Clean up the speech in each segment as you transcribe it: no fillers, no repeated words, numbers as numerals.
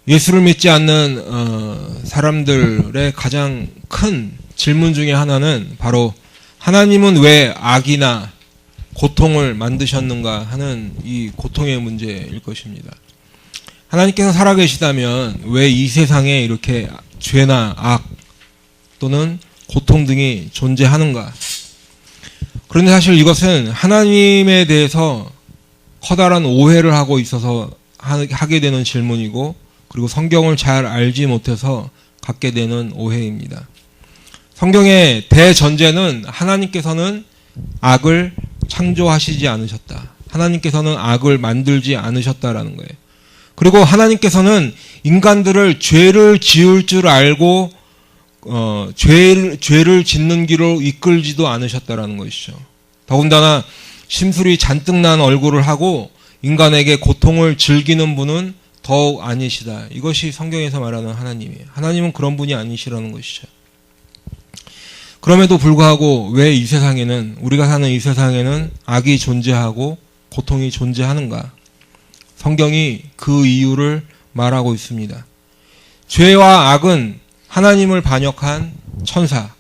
예수를 믿지 않는 사람들의 가장 큰 질문 중에 하나는 바로 하나님은 왜 악이나 고통을 만드셨는가 하는 이 고통의 문제일 것입니다. 하나님께서 살아계시다면 왜 이 세상에 이렇게 죄나 악 또는 고통 등이 존재하는가? 그런데 사실 이것은 하나님에 대해서 커다란 오해를 하고 있어서 하게 되는 질문이고, 그리고 성경을 잘 알지 못해서 갖게 되는 오해입니다. 성경의 대전제는 하나님께서는 악을 창조하시지 않으셨다. 하나님께서는 악을 만들지 않으셨다라는 거예요. 그리고 하나님께서는 인간들을 죄를 지을 줄 알고 죄를 짓는 길로 이끌지도 않으셨다라는 것이죠. 더군다나 심술이 잔뜩 난 얼굴을 하고 인간에게 고통을 즐기는 분은 더욱 아니시다. 이것이 성경에서 말하는 하나님이에요. 하나님은 그런 분이 아니시라는 것이죠. 그럼에도 불구하고 왜 이 세상에는, 우리가 사는 이 세상에는 악이 존재하고 고통이 존재하는가? 성경이 그 이유를 말하고 있습니다. 죄와 악은 하나님을 반역한 천사,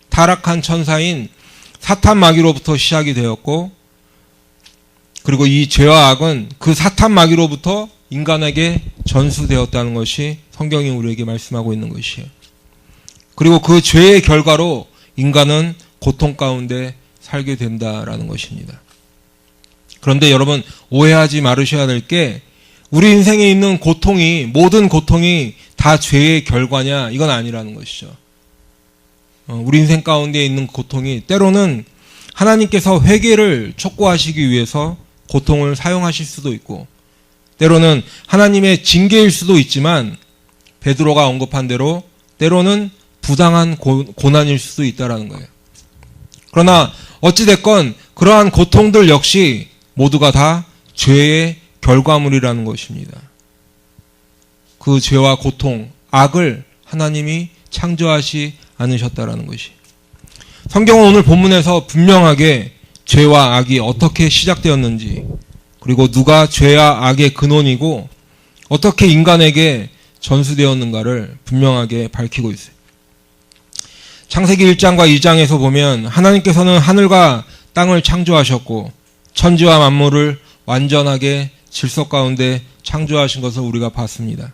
타락한 천사인 사탄 마귀로부터 시작이 되었고, 그리고 이 죄와 악은 그 사탄 마귀로부터 인간에게 전수되었다는 것이 성경이 우리에게 말씀하고 있는 것이에요. 그리고 그 죄의 결과로 인간은 고통 가운데 살게 된다라는 것입니다. 그런데 여러분, 오해하지 말으셔야 될 게, 우리 인생에 있는 고통이, 모든 고통이 다 죄의 결과냐, 이건 아니라는 것이죠. 우리 인생 가운데 있는 고통이 때로는 하나님께서 회개를 촉구하시기 위해서 고통을 사용하실 수도 있고, 때로는 하나님의 징계일 수도 있지만, 베드로가 언급한 대로 때로는 부당한 고난일 수도 있다라는 거예요. 그러나 어찌됐건 그러한 고통들 역시 모두가 다 죄의 결과물이라는 것입니다. 그 죄와 고통, 악을 하나님이 창조하지 않으셨다라는 것이. 성경은 오늘 본문에서 분명하게 죄와 악이 어떻게 시작되었는지, 그리고 누가 죄와 악의 근원이고 어떻게 인간에게 전수되었는가를 분명하게 밝히고 있어요. 창세기 1장과 2장에서 보면 하나님께서는 하늘과 땅을 창조하셨고 천지와 만물을 완전하게 질서 가운데 창조하신 것을 우리가 봤습니다.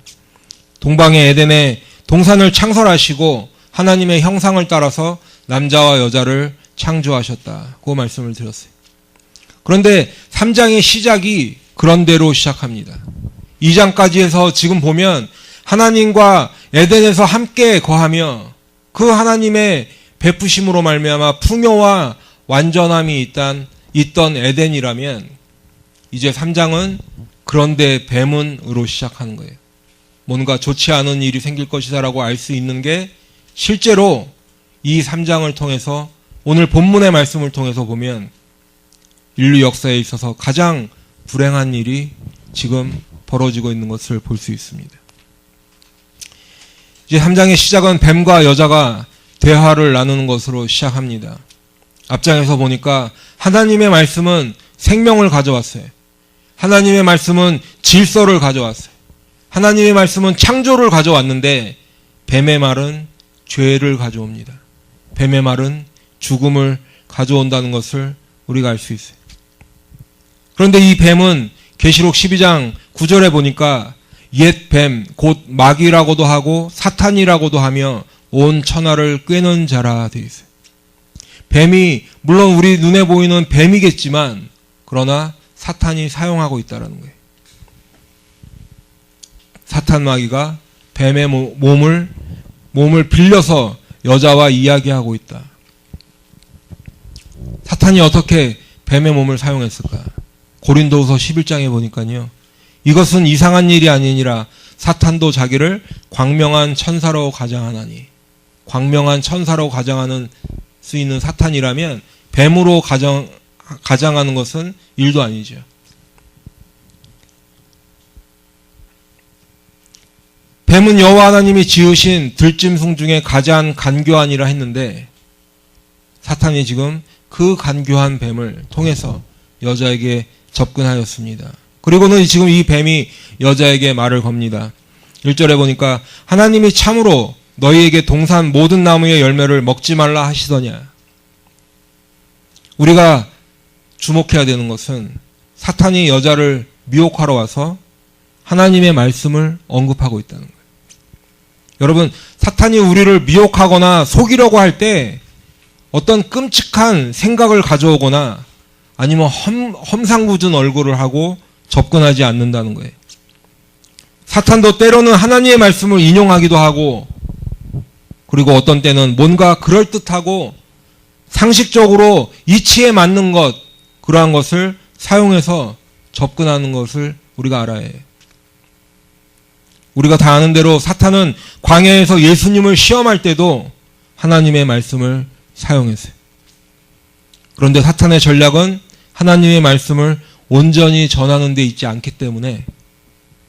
동방의 에덴에 동산을 창설하시고 하나님의 형상을 따라서 남자와 여자를 창조하셨다고 말씀을 드렸어요. 그런데 3장의 시작이 그런대로 시작합니다. 2장까지 해서 지금 보면 하나님과 에덴에서 함께 거하며 그 하나님의 베푸심으로 말미암아 풍요와 완전함이 있던 에덴이라면, 이제 3장은 그런데 뱀은으로 시작하는 거예요. 뭔가 좋지 않은 일이 생길 것이다라고 알 수 있는 게 실제로 이 3장을 통해서, 오늘 본문의 말씀을 통해서 보면 인류 역사에 있어서 가장 불행한 일이 지금 벌어지고 있는 것을 볼 수 있습니다. 이제 3장의 시작은 뱀과 여자가 대화를 나누는 것으로 시작합니다. 앞장에서 보니까 하나님의 말씀은 생명을 가져왔어요. 하나님의 말씀은 질서를 가져왔어요. 하나님의 말씀은 창조를 가져왔는데 뱀의 말은 죄를 가져옵니다. 뱀의 말은 죽음을 가져온다는 것을 우리가 알 수 있어요. 그런데 이 뱀은 계시록 12장 9절에 보니까 옛 뱀, 곧 마귀라고도 하고 사탄이라고도 하며 온 천하를 꿰는 자라 되어 있어요. 뱀이 물론 우리 눈에 보이는 뱀이겠지만, 그러나 사탄이 사용하고 있다는 거예요. 사탄 마귀가 뱀의 몸을 빌려서 여자와 이야기하고 있다. 사탄이 어떻게 뱀의 몸을 사용했을까? 고린도후서 11장에 보니까요, 이것은 이상한 일이 아니니라 사탄도 자기를 광명한 천사로 가장하나니. 광명한 천사로 가장하는 수 있는 사탄이라면 뱀으로 가장하는 것은 일도 아니죠. 뱀은 여호와 하나님이 지으신 들짐승 중에 가장 간교하니라 했는데, 사탄이 지금 그 간교한 뱀을 통해서 여자에게 접근하였습니다. 그리고는 지금 이 뱀이 여자에게 말을 겁니다. 1절에 보니까 하나님이 참으로 너희에게 동산 모든 나무의 열매를 먹지 말라 하시더냐. 우리가 주목해야 되는 것은 사탄이 여자를 미혹하러 와서 하나님의 말씀을 언급하고 있다는 거예요. 여러분, 사탄이 우리를 미혹하거나 속이려고 할 때 어떤 끔찍한 생각을 가져오거나 아니면 험상궂은 얼굴을 하고 접근하지 않는다는 거예요. 사탄도 때로는 하나님의 말씀을 인용하기도 하고, 그리고 어떤 때는 뭔가 그럴듯하고 상식적으로 이치에 맞는 것, 그러한 것을 사용해서 접근하는 것을 우리가 알아야 해요. 우리가 다 아는 대로 사탄은 광야에서 예수님을 시험할 때도 하나님의 말씀을 사용했어요. 그런데 사탄의 전략은 하나님의 말씀을 온전히 전하는 데 있지 않기 때문에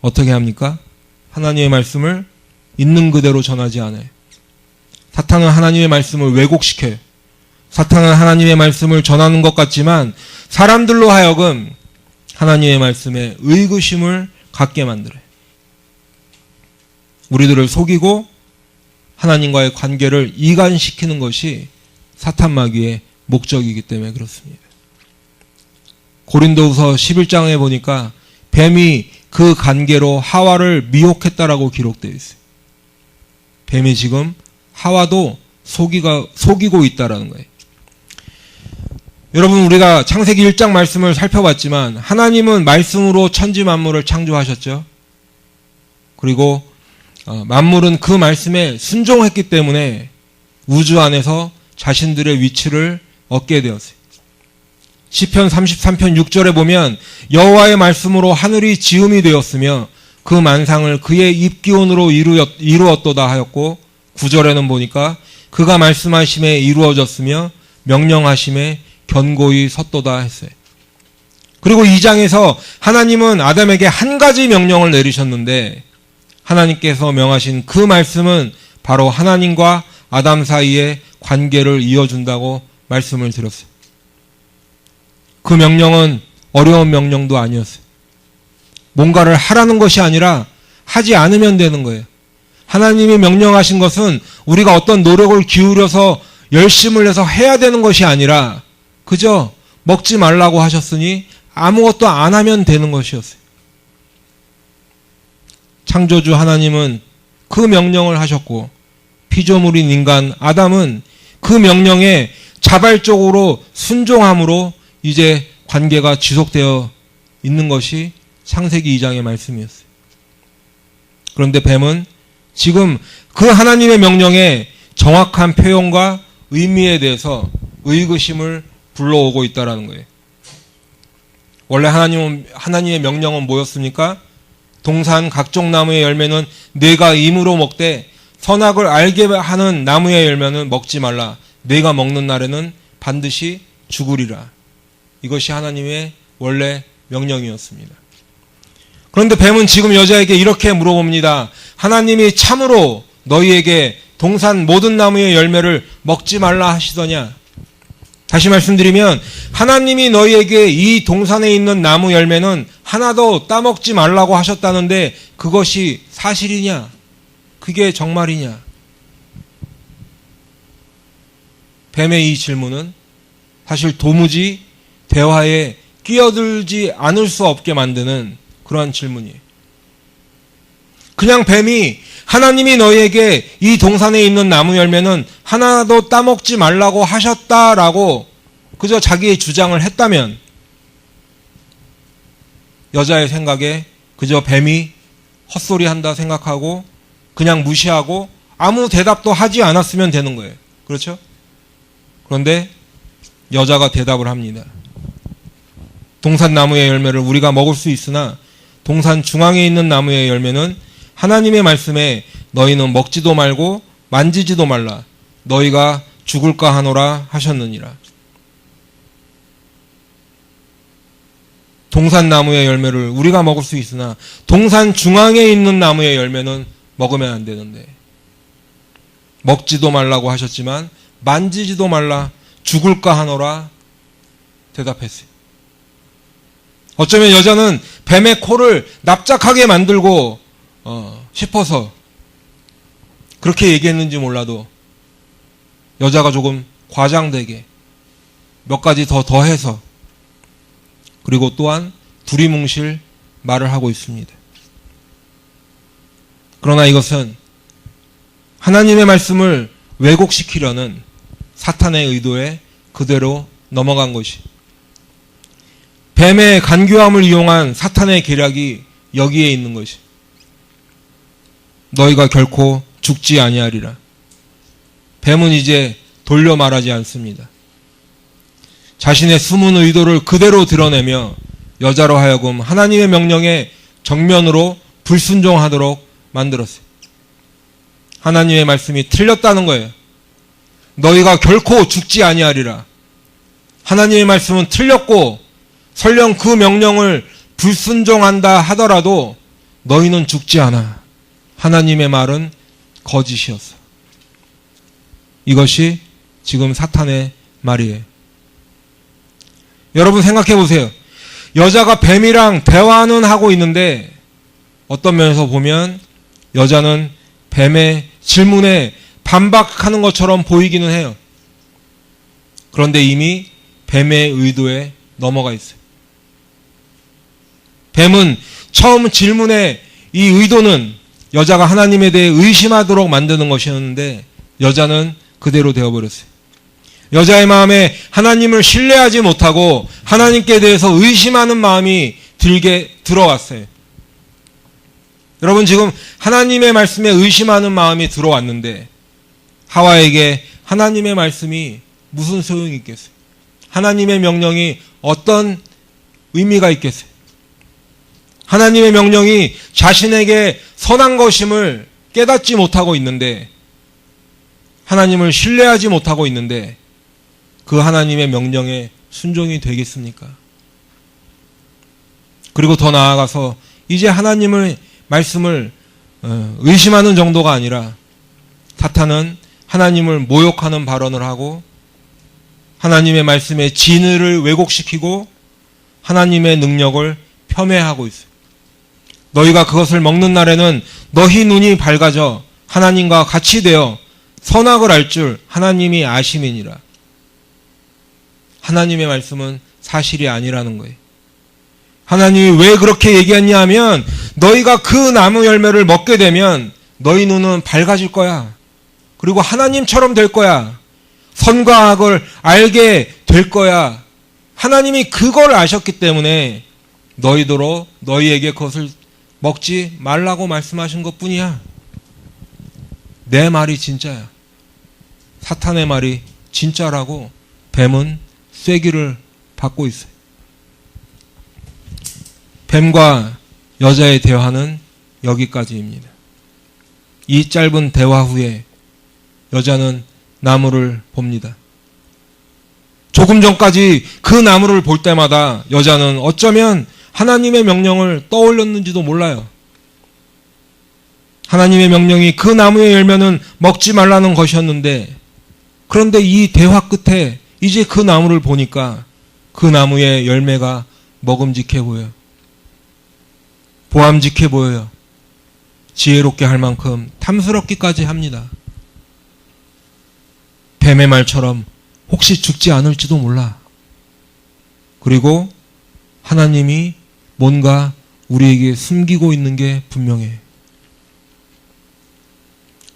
어떻게 합니까? 하나님의 말씀을 있는 그대로 전하지 않아요. 사탄은 하나님의 말씀을 왜곡시켜요. 사탄은 하나님의 말씀을 전하는 것 같지만 사람들로 하여금 하나님의 말씀에 의구심을 갖게 만들어요. 우리들을 속이고 하나님과의 관계를 이간시키는 것이 사탄 마귀의 목적이기 때문에 그렇습니다. 고린도후서 11장에 보니까 뱀이 그 관계로 하와를 미혹했다라고 기록되어 있어요. 뱀이 지금 하와도 속이고 있다라는 거예요. 여러분, 우리가 창세기 1장 말씀을 살펴봤지만 하나님은 말씀으로 천지 만물을 창조하셨죠. 그리고 만물은 그 말씀에 순종했기 때문에 우주 안에서 자신들의 위치를 얻게 되었어요. 시편 33편 6절에 보면 여호와의 말씀으로 하늘이 지음이 되었으며 그 만상을 그의 입기온으로 이루었도다 하였고, 9절에는 보니까 그가 말씀하심에 이루어졌으며 명령하심에 견고히 섰도다 했어요. 그리고 2장에서 하나님은 아담에게 한 가지 명령을 내리셨는데 하나님께서 명하신 그 말씀은 바로 하나님과 아담 사이의 관계를 이어준다고 말씀을 드렸어요. 그 명령은 어려운 명령도 아니었어요. 뭔가를 하라는 것이 아니라 하지 않으면 되는 거예요. 하나님이 명령하신 것은 우리가 어떤 노력을 기울여서 열심을 내서 해야 되는 것이 아니라 그저 먹지 말라고 하셨으니 아무것도 안 하면 되는 것이었어요. 창조주 하나님은 그 명령을 하셨고 피조물인 인간 아담은 그 명령에 자발적으로 순종함으로 이제 관계가 지속되어 있는 것이 창세기 2장의 말씀이었어요. 그런데 뱀은 지금 그 하나님의 명령의 정확한 표현과 의미에 대해서 의구심을 불러오고 있다는 거예요. 원래 하나님의 명령은 뭐였습니까? 동산 각종 나무의 열매는 네가 임으로 먹되 선악을 알게 하는 나무의 열매는 먹지 말라. 네가 먹는 날에는 반드시 죽으리라. 이것이 하나님의 원래 명령이었습니다. 그런데 뱀은 지금 여자에게 이렇게 물어봅니다. 하나님이 참으로 너희에게 동산 모든 나무의 열매를 먹지 말라 하시더냐? 다시 말씀드리면 하나님이 너희에게 이 동산에 있는 나무 열매는 하나도 따먹지 말라고 하셨다는데 그것이 사실이냐? 그게 정말이냐? 뱀의 이 질문은 사실 도무지 대화에 끼어들지 않을 수 없게 만드는 그러한 질문이에요. 그냥 뱀이 하나님이 너희에게 이 동산에 있는 나무 열매는 하나도 따먹지 말라고 하셨다라고 그저 자기의 주장을 했다면 여자의 생각에 그저 뱀이 헛소리한다 생각하고 그냥 무시하고 아무 대답도 하지 않았으면 되는 거예요. 그렇죠? 그런데 여자가 대답을 합니다. 동산 나무의 열매를 우리가 먹을 수 있으나 동산 중앙에 있는 나무의 열매는 하나님의 말씀에 너희는 먹지도 말고 만지지도 말라. 너희가 죽을까 하노라 하셨느니라. 동산 나무의 열매를 우리가 먹을 수 있으나 동산 중앙에 있는 나무의 열매는 먹으면 안 되는데 먹지도 말라고 하셨지만 만지지도 말라 죽을까 하노라 대답했어요. 어쩌면 여자는 뱀의 코를 납작하게 만들고 싶어서 그렇게 얘기했는지 몰라도 여자가 조금 과장되게 몇 가지 더 더해서 그리고 또한 두리뭉실 말을 하고 있습니다. 그러나 이것은 하나님의 말씀을 왜곡시키려는 사탄의 의도에 그대로 넘어간 것이, 뱀의 간교함을 이용한 사탄의 계략이 여기에 있는 것이, 너희가 결코 죽지 아니하리라. 뱀은 이제 돌려 말하지 않습니다. 자신의 숨은 의도를 그대로 드러내며 여자로 하여금 하나님의 명령에 정면으로 불순종하도록 만들었어요. 하나님의 말씀이 틀렸다는 거예요. 너희가 결코 죽지 아니하리라. 하나님의 말씀은 틀렸고 설령 그 명령을 불순종한다 하더라도 너희는 죽지 않아. 하나님의 말은 거짓이었어. 이것이 지금 사탄의 말이에요. 여러분 생각해 보세요. 여자가 뱀이랑 대화는 하고 있는데 어떤 면에서 보면 여자는 뱀의 질문에 반박하는 것처럼 보이기는 해요. 그런데 이미 뱀의 의도에 넘어가 있어요. 뱀은 처음 질문의 이 의도는 여자가 하나님에 대해 의심하도록 만드는 것이었는데 여자는 그대로 되어버렸어요. 여자의 마음에 하나님을 신뢰하지 못하고 하나님께 대해서 의심하는 마음이 들어왔어요. 여러분 지금 하나님의 말씀에 의심하는 마음이 들어왔는데 하와에게 하나님의 말씀이 무슨 소용이 있겠어요? 하나님의 명령이 어떤 의미가 있겠어요? 하나님의 명령이 자신에게 선한 것임을 깨닫지 못하고 있는데, 하나님을 신뢰하지 못하고 있는데 그 하나님의 명령에 순종이 되겠습니까? 그리고 더 나아가서 이제 하나님의 말씀을 의심하는 정도가 아니라 사탄은 하나님을 모욕하는 발언을 하고 하나님의 말씀의 진의를 왜곡시키고 하나님의 능력을 폄훼하고 있어요. 너희가 그것을 먹는 날에는 너희 눈이 밝아져 하나님과 같이 되어 선악을 알 줄 하나님이 아심이니라. 하나님의 말씀은 사실이 아니라는 거예요. 하나님이 왜 그렇게 얘기했냐 하면 너희가 그 나무 열매를 먹게 되면 너희 눈은 밝아질 거야. 그리고 하나님처럼 될 거야. 선과 악을 알게 될 거야. 하나님이 그걸 아셨기 때문에 너희에게 그것을 먹지 말라고 말씀하신 것뿐이야. 내 말이 진짜야. 사탄의 말이 진짜라고 뱀은 쐐기를 받고 있어요. 뱀과 여자의 대화는 여기까지입니다. 이 짧은 대화 후에 여자는 나무를 봅니다. 조금 전까지 그 나무를 볼 때마다 여자는 어쩌면 하나님의 명령을 떠올렸는지도 몰라요. 하나님의 명령이 그 나무의 열매는 먹지 말라는 것이었는데, 그런데 이 대화 끝에 이제 그 나무를 보니까 그 나무의 열매가 먹음직해 보여요. 보암직해 보여요. 지혜롭게 할 만큼 탐스럽기까지 합니다. 뱀의 말처럼 혹시 죽지 않을지도 몰라. 그리고 하나님이 뭔가 우리에게 숨기고 있는 게 분명해.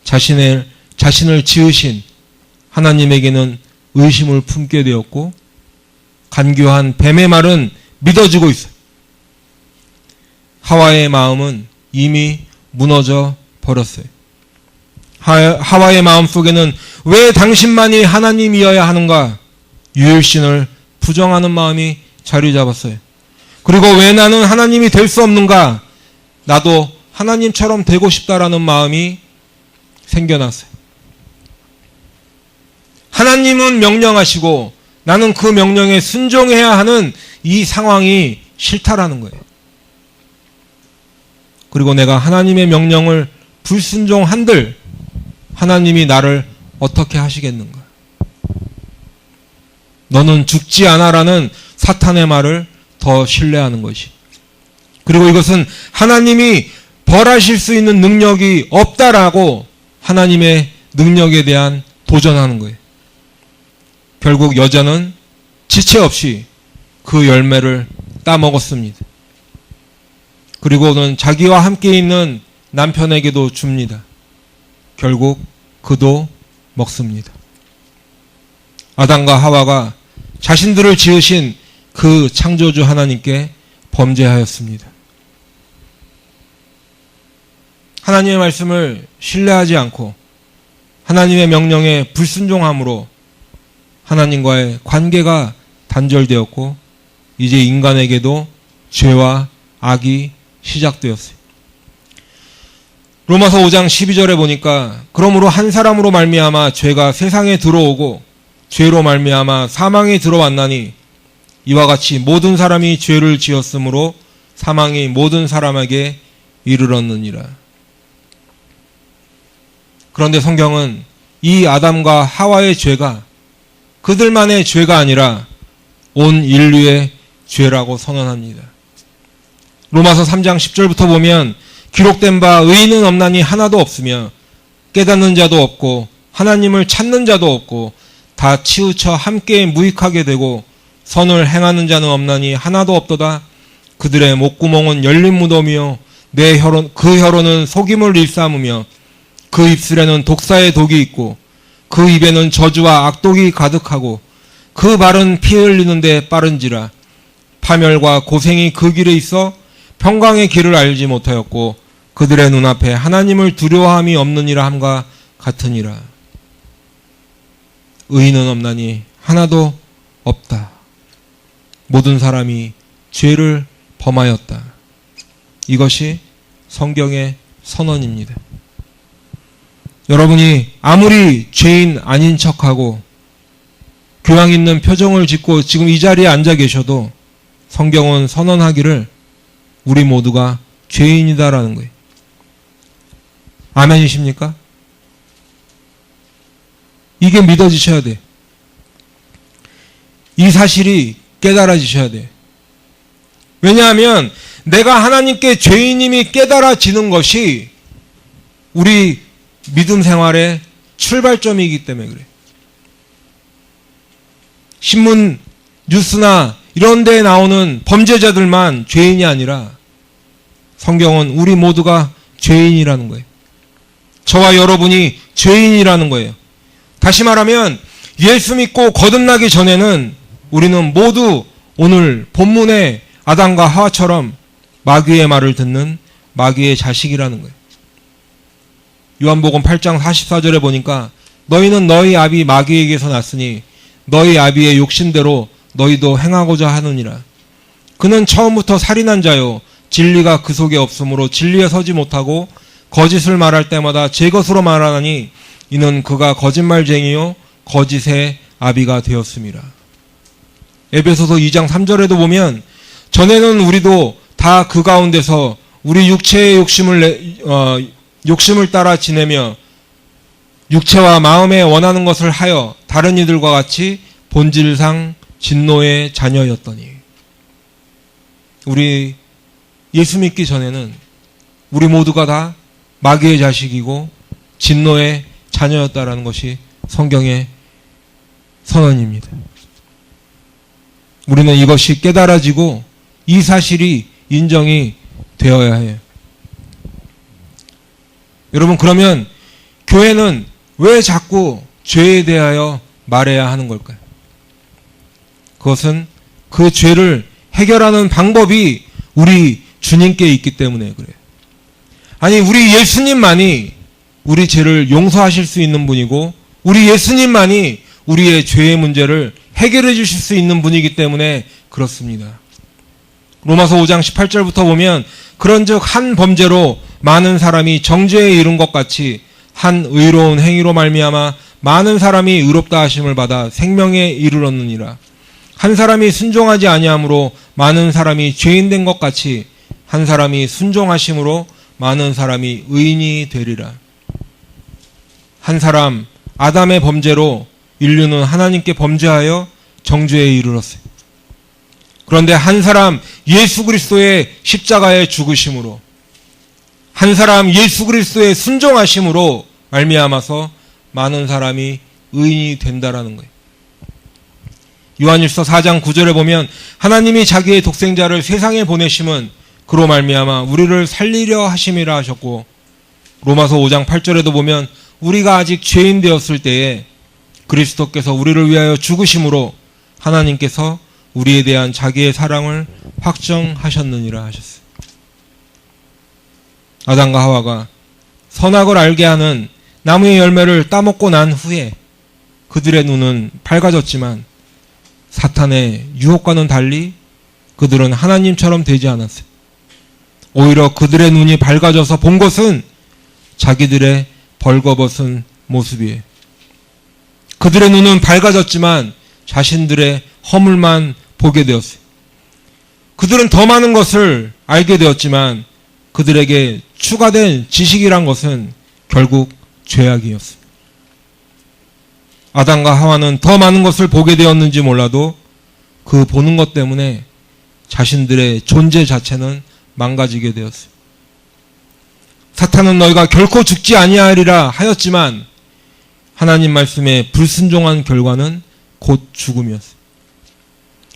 자신을 지으신 하나님에게는 의심을 품게 되었고 간교한 뱀의 말은 믿어지고 있어요. 하와의 마음은 이미 무너져 버렸어요. 하와의 마음 속에는 왜 당신만이 하나님이어야 하는가? 유일신을 부정하는 마음이 자리 잡았어요. 그리고 왜 나는 하나님이 될 수 없는가? 나도 하나님처럼 되고 싶다라는 마음이 생겨났어요. 하나님은 명령하시고 나는 그 명령에 순종해야 하는 이 상황이 싫다라는 거예요. 그리고 내가 하나님의 명령을 불순종한들 하나님이 나를 어떻게 하시겠는가? 너는 죽지 않아라는 사탄의 말을 더 신뢰하는 것이. 그리고 이것은 하나님이 벌하실 수 있는 능력이 없다라고 하나님의 능력에 대한 도전하는 거예요. 결국 여자는 지체 없이 그 열매를 따먹었습니다. 그리고는 자기와 함께 있는 남편에게도 줍니다. 결국 그도 먹습니다. 아담과 하와가 자신들을 지으신 그 창조주 하나님께 범죄하였습니다. 하나님의 말씀을 신뢰하지 않고 하나님의 명령에 불순종함으로 하나님과의 관계가 단절되었고 이제 인간에게도 죄와 악이 시작되었어요. 로마서 5장 12절에 보니까 그러므로 한 사람으로 말미암아 죄가 세상에 들어오고 죄로 말미암아 사망이 들어왔나니 이와 같이 모든 사람이 죄를 지었으므로 사망이 모든 사람에게 이르렀느니라. 그런데 성경은 이 아담과 하와의 죄가 그들만의 죄가 아니라 온 인류의 죄라고 선언합니다. 로마서 3장 10절부터 보면 기록된 바 의인은 없나니 하나도 없으며 깨닫는 자도 없고 하나님을 찾는 자도 없고 다 치우쳐 함께 무익하게 되고 선을 행하는 자는 없나니 하나도 없도다. 그들의 목구멍은 열린 무덤이요 그 혀로는 속임을 일삼으며 그 입술에는 독사의 독이 있고 그 입에는 저주와 악독이 가득하고 그 말은 피 흘리는데 빠른지라. 파멸과 고생이 그 길에 있어 평강의 길을 알지 못하였고 그들의 눈앞에 하나님을 두려워함이 없느니라 함과 같으니라. 의인은 없나니 하나도 없다. 모든 사람이 죄를 범하였다. 이것이 성경의 선언입니다. 여러분이 아무리 죄인 아닌 척하고 교양 있는 표정을 짓고 지금 이 자리에 앉아 계셔도 성경은 선언하기를 우리 모두가 죄인이다라는 거예요. 아멘이십니까? 이게 믿어지셔야 돼. 이 사실이 깨달아지셔야 돼. 왜냐하면 내가 하나님께 죄인임이 깨달아지는 것이 우리 믿음 생활의 출발점이기 때문에 그래. 신문, 뉴스나 이런 데에 나오는 범죄자들만 죄인이 아니라 성경은 우리 모두가 죄인이라는 거예요. 저와 여러분이 죄인이라는 거예요. 다시 말하면 예수 믿고 거듭나기 전에는 우리는 모두 오늘 본문의 아담과 하와처럼 마귀의 말을 듣는 마귀의 자식이라는 거예요. 요한복음 8장 44절에 보니까 너희는 너희 아비 마귀에게서 났으니 너희 아비의 욕심대로 너희도 행하고자 하느니라. 그는 처음부터 살인한 자요 진리가 그 속에 없으므로 진리에 서지 못하고 거짓을 말할 때마다 제 것으로 말하나니 이는 그가 거짓말쟁이요 거짓의 아비가 되었음이라. 에베소서 2장 3절에도 보면 전에는 우리도 다 그 가운데서 우리 육체의 욕심을 따라 지내며 육체와 마음에 원하는 것을 하여 다른 이들과 같이 본질상 진노의 자녀였더니. 우리 예수 믿기 전에는 우리 모두가 다 마귀의 자식이고 진노의 자녀였다라는 것이 성경의 선언입니다. 우리는 이것이 깨달아지고 이 사실이 인정이 되어야 해요. 여러분, 그러면 교회는 왜 자꾸 죄에 대하여 말해야 하는 걸까요? 그것은 그 죄를 해결하는 방법이 우리 주님께 있기 때문에 그래요. 아니, 우리 예수님만이 우리 죄를 용서하실 수 있는 분이고 우리 예수님만이 우리의 죄의 문제를 해결해 주실 수 있는 분이기 때문에 그렇습니다. 로마서 5장 18절부터 보면 그런즉 한 범죄로 많은 사람이 정죄에 이른 것 같이 한 의로운 행위로 말미암아 많은 사람이 의롭다 하심을 받아 생명에 이르렀느니라. 한 사람이 순종하지 아니함으로 많은 사람이 죄인 된 것 같이 한 사람이 순종하심으로 많은 사람이 의인이 되리라. 한 사람 아담의 범죄로 인류는 하나님께 범죄하여 정죄에 이르렀어요. 그런데 한 사람 예수 그리스도의 십자가의 죽으심으로 한 사람 예수 그리스도의 순종하심으로 말미암아서 많은 사람이 의인이 된다라는 거예요. 요한일서 4장 9절에 보면 하나님이 자기의 독생자를 세상에 보내심은 그로 말미암아 우리를 살리려 하심이라 하셨고, 로마서 5장 8절에도 보면 우리가 아직 죄인 되었을 때에 그리스도께서 우리를 위하여 죽으심으로 하나님께서 우리에 대한 자기의 사랑을 확정하셨느니라 하셨어요. 아담과 하와가 선악을 알게 하는 나무의 열매를 따먹고 난 후에 그들의 눈은 밝아졌지만 사탄의 유혹과는 달리 그들은 하나님처럼 되지 않았어요. 오히려 그들의 눈이 밝아져서 본 것은 자기들의 벌거벗은 모습이에요. 그들의 눈은 밝아졌지만 자신들의 허물만 보게 되었어요. 그들은 더 많은 것을 알게 되었지만 그들에게 추가된 지식이란 것은 결국 죄악이었습니다. 아담과 하와는 더 많은 것을 보게 되었는지 몰라도 그 보는 것 때문에 자신들의 존재 자체는 망가지게 되었어요. 사탄은 너희가 결코 죽지 아니하리라 하였지만 하나님 말씀에 불순종한 결과는 곧 죽음이었어요.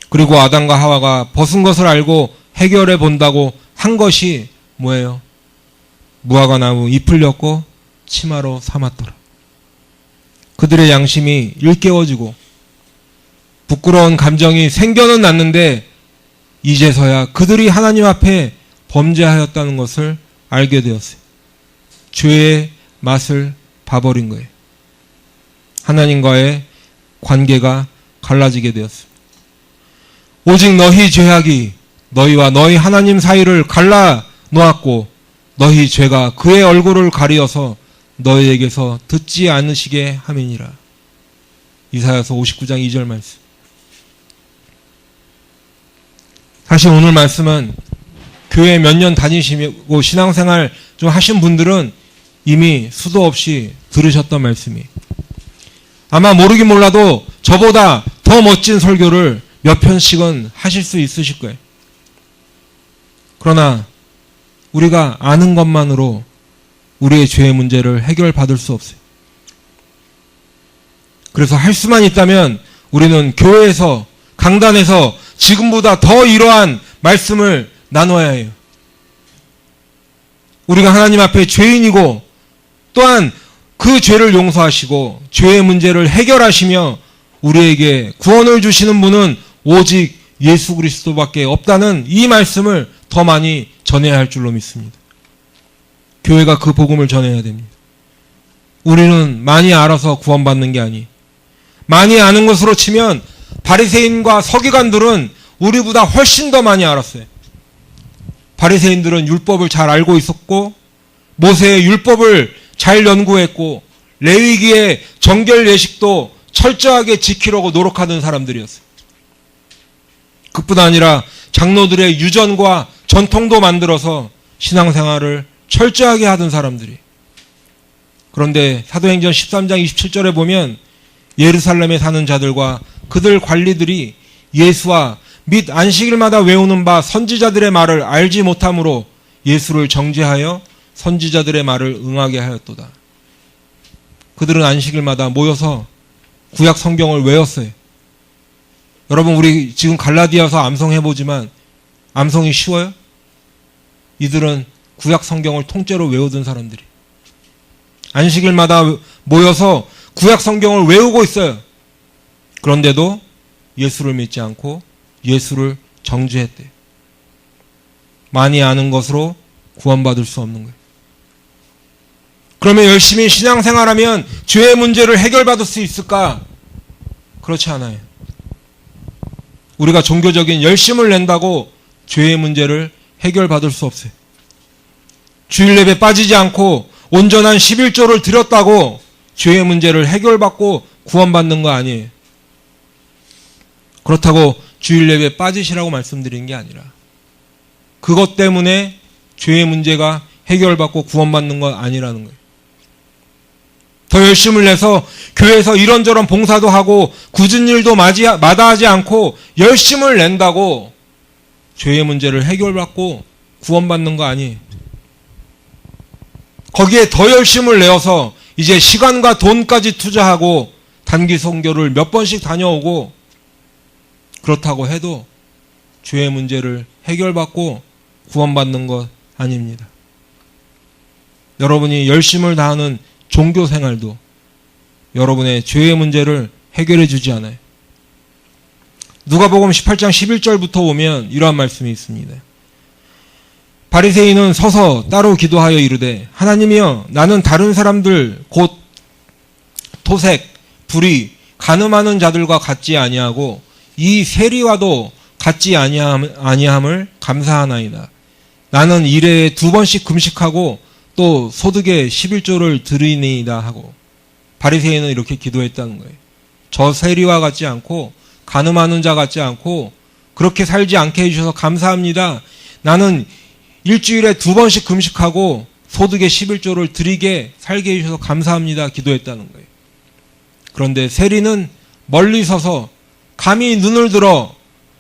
그리고 아담과 하와가 벗은 것을 알고 해결해 본다고 한 것이 뭐예요? 무화과 나무 잎을 엮고 치마로 삼았더라. 그들의 양심이 일깨워지고 부끄러운 감정이 생겨는 났는데 이제서야 그들이 하나님 앞에 범죄하였다는 것을 알게 되었어요. 죄의 맛을 봐버린 거예요. 하나님과의 관계가 갈라지게 되었습니다. 오직 너희 죄악이 너희와 너희 하나님 사이를 갈라 놓았고 너희 죄가 그의 얼굴을 가리어서 너희에게서 듣지 않으시게 함이니라. 이사야서 59장 2절 말씀. 사실 오늘 말씀은 교회 몇 년 다니시고 신앙생활 좀 하신 분들은 이미 수도 없이 들으셨던 말씀이에요. 아마 모르긴 몰라도 저보다 더 멋진 설교를 몇 편씩은 하실 수 있으실 거예요. 그러나 우리가 아는 것만으로 우리의 죄의 문제를 해결받을 수 없어요. 그래서 할 수만 있다면 우리는 교회에서, 강단에서 지금보다 더 이러한 말씀을 나눠야 해요. 우리가 하나님 앞에 죄인이고 또한 그 죄를 용서하시고 죄의 문제를 해결하시며 우리에게 구원을 주시는 분은 오직 예수 그리스도밖에 없다는 이 말씀을 더 많이 전해야 할 줄로 믿습니다. 교회가 그 복음을 전해야 됩니다. 우리는 많이 알아서 구원받는 게 아니, 많이 아는 것으로 치면 바리새인과 서기관들은 우리보다 훨씬 더 많이 알았어요. 바리새인들은 율법을 잘 알고 있었고 모세의 율법을 잘 연구했고 레위기의 정결 예식도 철저하게 지키려고 노력하던 사람들이었어요. 그뿐 아니라 장로들의 유전과 전통도 만들어서 신앙생활을 철저하게 하던 사람들이. 그런데 사도행전 13장 27절에 보면 예루살렘에 사는 자들과 그들 관리들이 예수와 및 안식일마다 외우는 바 선지자들의 말을 알지 못함으로 예수를 정죄하여 선지자들의 말을 응하게 하였도다. 그들은 안식일마다 모여서 구약 성경을 외웠어요. 여러분, 우리 지금 갈라디아서 암송해보지만 암송이 쉬워요? 이들은 구약 성경을 통째로 외우던 사람들이. 안식일마다 모여서 구약 성경을 외우고 있어요. 그런데도 예수를 믿지 않고 예수를 정죄했대요. 많이 아는 것으로 구원받을 수 없는 거예요. 그러면 열심히 신앙생활하면 죄의 문제를 해결받을 수 있을까? 그렇지 않아요. 우리가 종교적인 열심을 낸다고 죄의 문제를 해결받을 수 없어요. 주일 예배 빠지지 않고 온전한 11조를 드렸다고 죄의 문제를 해결받고 구원받는 거 아니에요. 그렇다고 주일 예배 빠지시라고 말씀드린 게 아니라 그것 때문에 죄의 문제가 해결받고 구원받는 건 아니라는 거예요. 더 열심을 내서 교회에서 이런저런 봉사도 하고 굳은 일도 마다하지 않고 열심을 낸다고 죄의 문제를 해결받고 구원받는 거 아니에요. 거기에 더 열심을 내어서 이제 시간과 돈까지 투자하고 단기 선교를 몇 번씩 다녀오고 그렇다고 해도 죄의 문제를 해결받고 구원받는 것 아닙니다. 여러분이 열심을 다하는 종교 생활도 여러분의 죄의 문제를 해결해 주지 않아요. 누가복음 18장 11절부터 보면 이러한 말씀이 있습니다. 바리새인은 서서 따로 기도하여 이르되 하나님이여 나는 다른 사람들 곧 토색, 불의, 간음하는 자들과 같지 아니하고 이 세리와도 같지 아니함을 감사하나이다. 나는 일에 2번씩 금식하고 또 소득의 11조를 드리니이다 하고 바리새인은 이렇게 기도했다는 거예요. 저 세리와 같지 않고 간음하는 자 같지 않고 그렇게 살지 않게 해주셔서 감사합니다. 나는 일주일에 2번씩 금식하고 소득의 11조를 드리게 살게 해주셔서 감사합니다. 기도했다는 거예요. 그런데 세리는 멀리 서서 감히 눈을 들어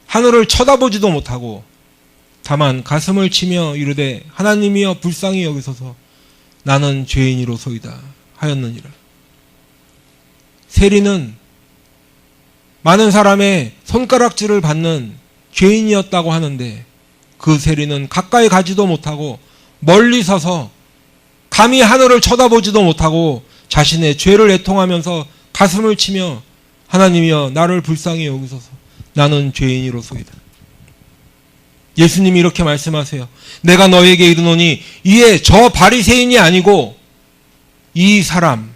하늘을 쳐다보지도 못하고 다만 가슴을 치며 이르되 하나님이여 불쌍히 여기소서 나는 죄인이로소이다 하였느니라. 세리는 많은 사람의 손가락질을 받는 죄인이었다고 하는데 그 세리는 가까이 가지도 못하고 멀리 서서 감히 하늘을 쳐다보지도 못하고 자신의 죄를 애통하면서 가슴을 치며 하나님이여 나를 불쌍히 여기소서 나는 죄인이로소이다. 예수님이 이렇게 말씀하세요. 내가 너에게 이르노니 이에 저 바리새인이 아니고 이 사람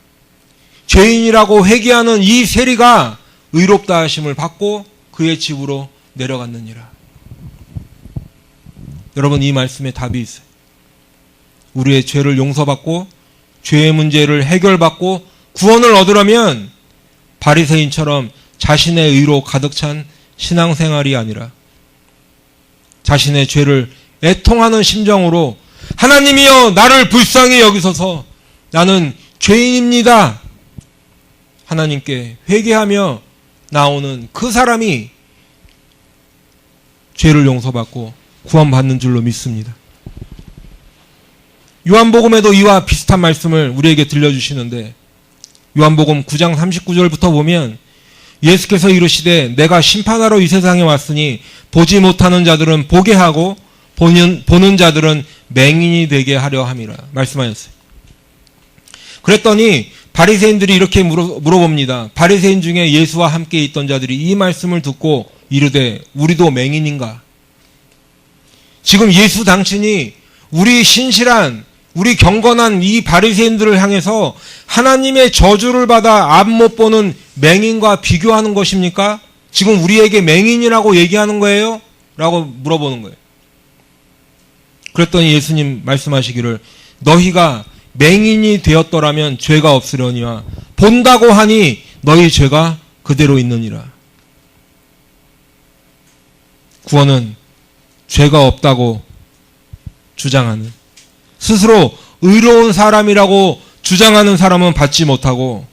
죄인이라고 회개하는 이 세리가 의롭다 하심을 받고 그의 집으로 내려갔느니라. 여러분 이 말씀에 답이 있어요. 우리의 죄를 용서받고 죄의 문제를 해결받고 구원을 얻으려면 바리새인처럼 자신의 의로 가득 찬 신앙생활이 아니라 자신의 죄를 애통하는 심정으로 하나님이여 나를 불쌍히 여기소서 나는 죄인입니다. 하나님께 회개하며 나오는 그 사람이 죄를 용서받고 구원받는 줄로 믿습니다. 요한복음에도 이와 비슷한 말씀을 우리에게 들려주시는데 요한복음 9장 39절부터 보면 예수께서 이르시되 내가 심판하러 이 세상에 왔으니 보지 못하는 자들은 보게 하고 보는 자들은 맹인이 되게 하려 함이라 말씀하셨어요. 그랬더니 바리새인들이 이렇게 물어봅니다. 바리새인 중에 예수와 함께 있던 자들이 이 말씀을 듣고 이르되 우리도 맹인인가? 지금 예수 당신이 우리 신실한 우리 경건한 이 바리새인들을 향해서 하나님의 저주를 받아 앞 못 보는 맹인과 비교하는 것입니까? 지금 우리에게 맹인이라고 얘기하는 거예요? 라고 물어보는 거예요. 그랬더니 예수님 말씀하시기를 너희가 맹인이 되었더라면 죄가 없으려니와 본다고 하니 너희 죄가 그대로 있느니라. 구원은 죄가 없다고 주장하는 스스로 의로운 사람이라고 주장하는 사람은 받지 못하고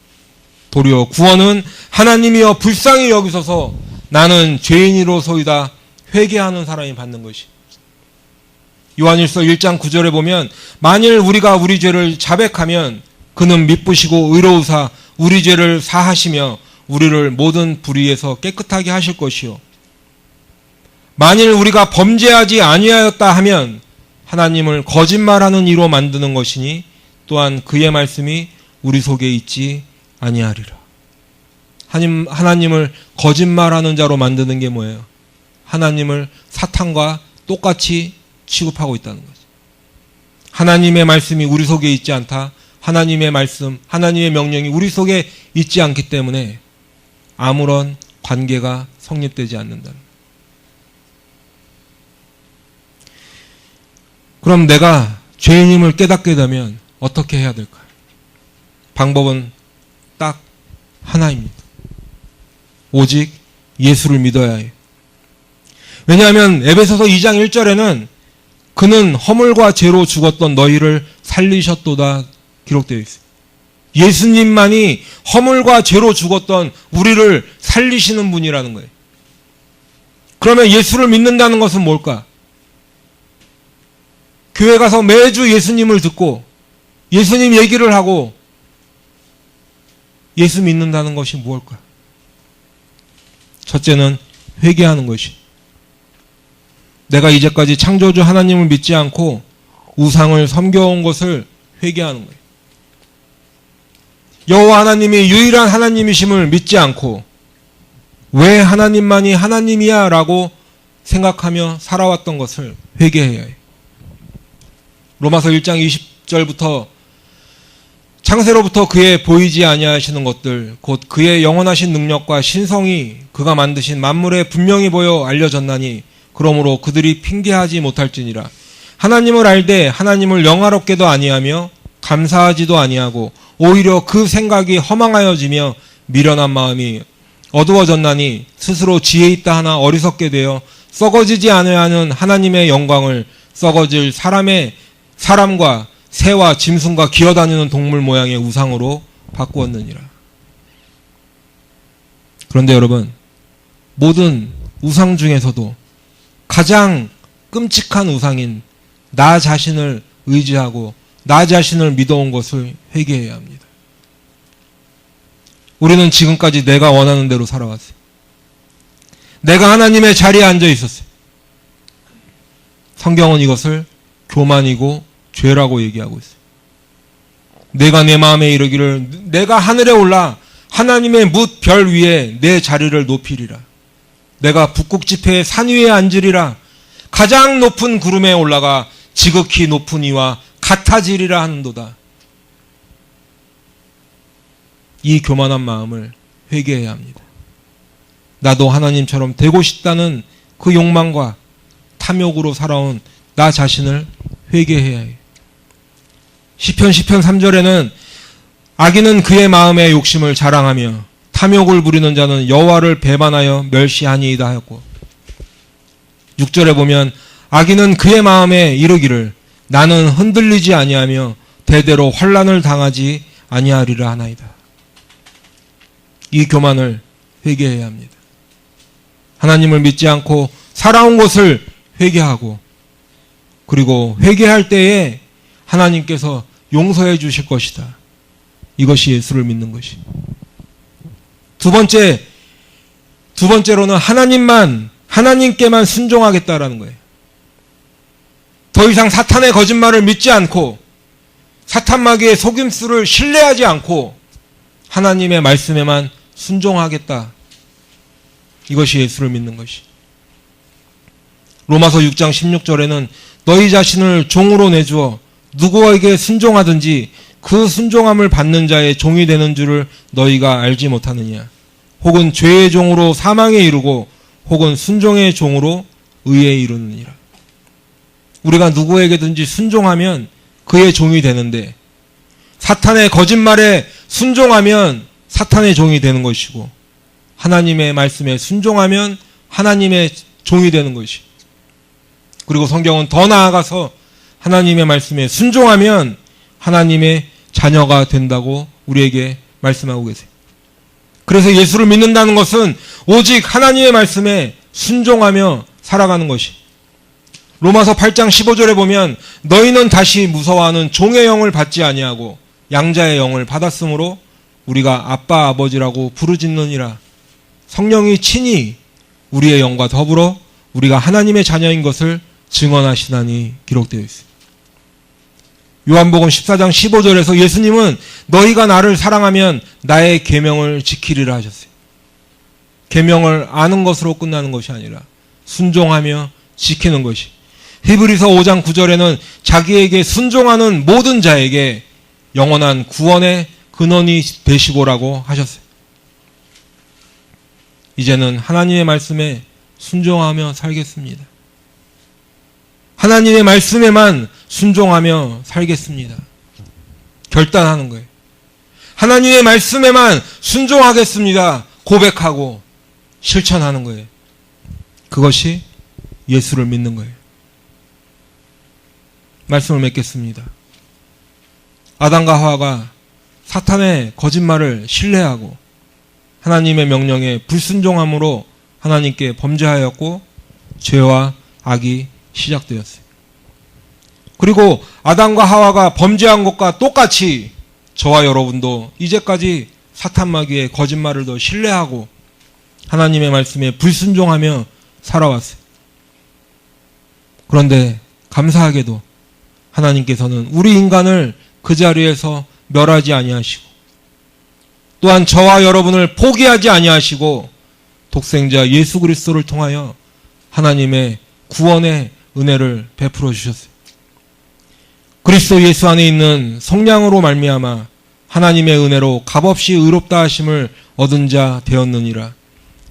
도리어 구원은 하나님이여 불쌍히 여기소서 나는 죄인이로소이다 회개하는 사람이 받는 것이. 요한일서 1장 9절에 보면 만일 우리가 우리 죄를 자백하면 그는 미쁘시고 의로우사 우리 죄를 사하시며 우리를 모든 불의에서 깨끗하게 하실 것이요 만일 우리가 범죄하지 아니하였다 하면 하나님을 거짓말하는 이로 만드는 것이니 또한 그의 말씀이 우리 속에 있지 아니하리라. 하나님을 거짓말하는 자로 만드는 게 뭐예요? 하나님을 사탄과 똑같이 취급하고 있다는 거죠. 하나님의 말씀이 우리 속에 있지 않다. 하나님의 말씀, 하나님의 명령이 우리 속에 있지 않기 때문에 아무런 관계가 성립되지 않는다는 거예요. 그럼 내가 죄인임을 깨닫게 되면 어떻게 해야 될까요? 방법은 딱 하나입니다. 오직 예수를 믿어야 해요. 왜냐하면 에베소서 2장 1절에는 그는 허물과 죄로 죽었던 너희를 살리셨도다 기록되어 있어요. 예수님만이 허물과 죄로 죽었던 우리를 살리시는 분이라는 거예요. 그러면 예수를 믿는다는 것은 뭘까? 교회 가서 매주 예수님을 듣고 예수님 얘기를 하고 예수 믿는다는 것이 무엇일까? 첫째는 회개하는 것이. 내가 이제까지 창조주 하나님을 믿지 않고 우상을 섬겨온 것을 회개하는 거예요. 여호와 하나님이 유일한 하나님이심을 믿지 않고 왜 하나님만이 하나님이야 라고 생각하며 살아왔던 것을 회개해야 해요. 로마서 1장 20절부터 창세로부터 그의 보이지 아니하시는 것들 곧 그의 영원하신 능력과 신성이 그가 만드신 만물에 분명히 보여 알려졌나니 그러므로 그들이 핑계하지 못할지니라. 하나님을 알되 하나님을 영화롭게도 아니하며 감사하지도 아니하고 오히려 그 생각이 허망하여지며 미련한 마음이 어두워졌나니 스스로 지혜 있다 하나 어리석게 되어 썩어지지 않아야 하는 하나님의 영광을 썩어질 사람과 새와 짐승과 기어다니는 동물 모양의 우상으로 바꾸었느니라. 그런데 여러분, 모든 우상 중에서도 가장 끔찍한 우상인 나 자신을 의지하고 나 자신을 믿어온 것을 회개해야 합니다. 우리는 지금까지 내가 원하는 대로 살아왔어요. 내가 하나님의 자리에 앉아 있었어요. 성경은 이것을 교만이고 죄라고 얘기하고 있어요. 내가 내 마음에 이르기를 내가 하늘에 올라 하나님의 뭇 별 위에 내 자리를 높이리라. 내가 북극 지폐의 산 위에 앉으리라. 가장 높은 구름에 올라가 지극히 높은 이와 같아지리라 하는도다. 이 교만한 마음을 회개해야 합니다. 나도 하나님처럼 되고 싶다는 그 욕망과 탐욕으로 살아온 나 자신을 회개해야 해요. 시편 3절에는 악인은 그의 마음의 욕심을 자랑하며 탐욕을 부리는 자는 여호와를 배반하여 멸시하니이다 하였고 6절에 보면 악인은 그의 마음에 이르기를 나는 흔들리지 아니하며 대대로 환난을 당하지 아니하리라 하나이다. 이 교만을 회개해야 합니다. 하나님을 믿지 않고 살아온 것을 회개하고 그리고 회개할 때에 하나님께서 용서해 주실 것이다. 이것이 예수를 믿는 것이. 두 번째로는 하나님께만 순종하겠다라는 거예요. 더 이상 사탄의 거짓말을 믿지 않고 사탄 마귀의 속임수를 신뢰하지 않고 하나님의 말씀에만 순종하겠다. 이것이 예수를 믿는 것이. 로마서 6장 16절에는 너희 자신을 종으로 내주어 누구에게 순종하든지 그 순종함을 받는 자의 종이 되는 줄을 너희가 알지 못하느냐. 혹은 죄의 종으로 사망에 이르고 혹은 순종의 종으로 의에 이르느니라. 우리가 누구에게든지 순종하면 그의 종이 되는데 사탄의 거짓말에 순종하면 사탄의 종이 되는 것이고 하나님의 말씀에 순종하면 하나님의 종이 되는 것이. 그리고 성경은 더 나아가서 하나님의 말씀에 순종하면 하나님의 자녀가 된다고 우리에게 말씀하고 계세요. 그래서 예수를 믿는다는 것은 오직 하나님의 말씀에 순종하며 살아가는 것이. 로마서 8장 15절에 보면 너희는 다시 무서워하는 종의 영을 받지 아니하고 양자의 영을 받았으므로 우리가 아빠 아버지라고 부르짖느니라. 성령이 친히 우리의 영과 더불어 우리가 하나님의 자녀인 것을 증언하시나니 기록되어 있습니다. 요한복음 14장 15절에서 예수님은 너희가 나를 사랑하면 나의 계명을 지키리라 하셨어요. 계명을 아는 것으로 끝나는 것이 아니라 순종하며 지키는 것이. 히브리서 5장 9절에는 자기에게 순종하는 모든 자에게 영원한 구원의 근원이 되시고라고 하셨어요. 이제는 하나님의 말씀에 순종하며 살겠습니다. 하나님의 말씀에만 순종하며 살겠습니다. 결단하는 거예요. 하나님의 말씀에만 순종하겠습니다. 고백하고 실천하는 거예요. 그것이 예수를 믿는 거예요. 말씀을 맺겠습니다. 아담과 하와가 사탄의 거짓말을 신뢰하고 하나님의 명령에 불순종함으로 하나님께 범죄하였고 죄와 악이 시작되었어요. 그리고 아담과 하와가 범죄한 것과 똑같이 저와 여러분도 이제까지 사탄 마귀의 거짓말을 더 신뢰하고 하나님의 말씀에 불순종하며 살아왔어요. 그런데 감사하게도 하나님께서는 우리 인간을 그 자리에서 멸하지 아니하시고 또한 저와 여러분을 포기하지 아니하시고 독생자 예수 그리스도를 통하여 하나님의 구원의 은혜를 베풀어 주셨어요. 그리스도 예수 안에 있는 성령으로 말미암아 하나님의 은혜로 값없이 의롭다 하심을 얻은 자 되었느니라.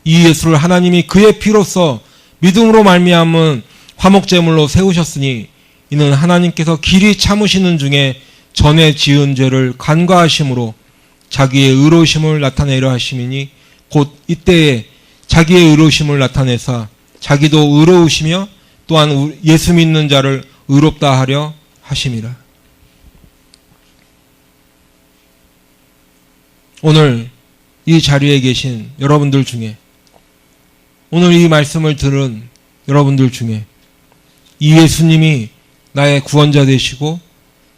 이 예수를 하나님이 그의 피로써 믿음으로 말미암은 화목제물로 세우셨으니 이는 하나님께서 길이 참으시는 중에 전에 지은 죄를 간과하심으로 자기의 의로우심을 나타내려 하심이니 곧 이때에 자기의 의로우심을 나타내사 자기도 의로우시며 또한 예수 믿는 자를 의롭다 하려 하심이라. 오늘 이 자리에 계신 여러분들 중에 오늘 이 말씀을 들은 여러분들 중에 이 예수님이 나의 구원자 되시고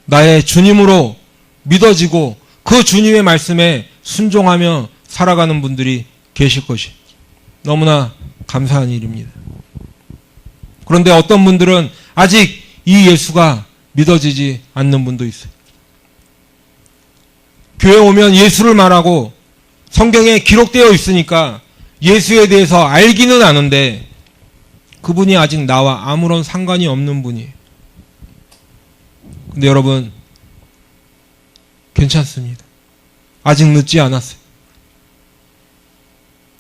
나의 주님으로 믿어지고 그 주님의 말씀에 순종하며 살아가는 분들이 계실 것이 너무나 감사한 일입니다. 그런데 어떤 분들은 아직 이 예수가 믿어지지 않는 분도 있어요. 교회 오면 예수를 말하고 성경에 기록되어 있으니까 예수에 대해서 알기는 아는데 그분이 아직 나와 아무런 상관이 없는 분이에요. 근데 여러분 괜찮습니다. 아직 늦지 않았어요.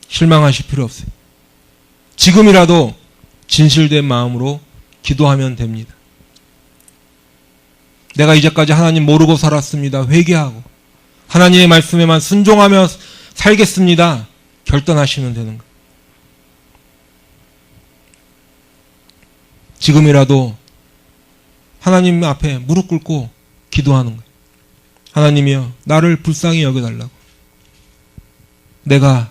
실망하실 필요 없어요. 지금이라도 진실된 마음으로 기도하면 됩니다. 내가 이제까지 하나님 모르고 살았습니다. 회개하고 하나님의 말씀에만 순종하며 살겠습니다. 결단하시면 되는 거예요. 지금이라도 하나님 앞에 무릎 꿇고 기도하는 거예요. 하나님이여 나를 불쌍히 여겨달라고. 내가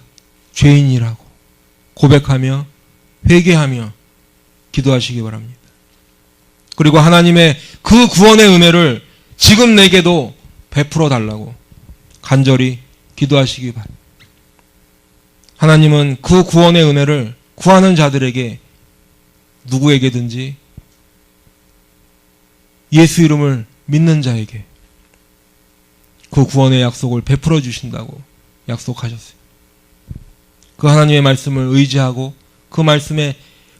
죄인이라고 고백하며 회개하며 기도하시기 바랍니다. 그리고 하나님의 그 구원의 은혜를 지금 내게도 베풀어 달라고 간절히 기도하시기 바랍니다. 하나님은 그 구원의 은혜를 구하는 자들에게 누구에게든지 예수 이름을 믿는 자에게 그 구원의 약속을 베풀어 주신다고 약속하셨어요. 그 하나님의 말씀을 의지하고 그 말씀에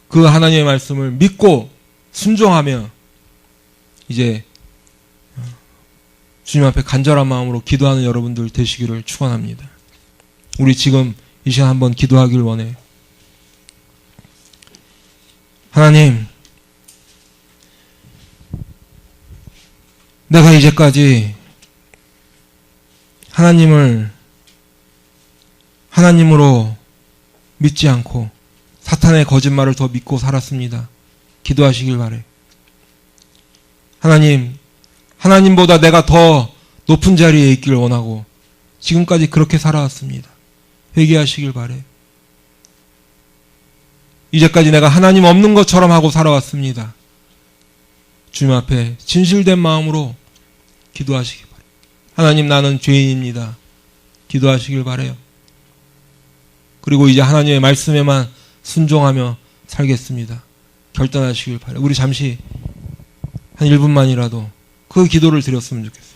그 하나님의 말씀을 믿고 순종하며 이제 주님 앞에 간절한 마음으로 기도하는 여러분들 되시기를 축원합니다. 우리 지금 이 시간 한번 기도하길 원해요. 하나님, 내가 이제까지 하나님을 하나님으로 믿지 않고 사탄의 거짓말을 더 믿고 살았습니다. 기도하시길 바래요. 하나님, 하나님보다 내가 더 높은 자리에 있기를 원하고 지금까지 그렇게 살아왔습니다. 회개하시길 바래요. 이제까지 내가 하나님 없는 것처럼 하고 살아왔습니다. 주님 앞에 진실된 마음으로 기도하시길 바래요. 하나님, 나는 죄인입니다. 기도하시길 바래요. 그리고 이제 하나님의 말씀에만 순종하며 살겠습니다. 결단하시길 바래요. 우리 잠시 한 1분만이라도 그 기도를 드렸으면 좋겠어요.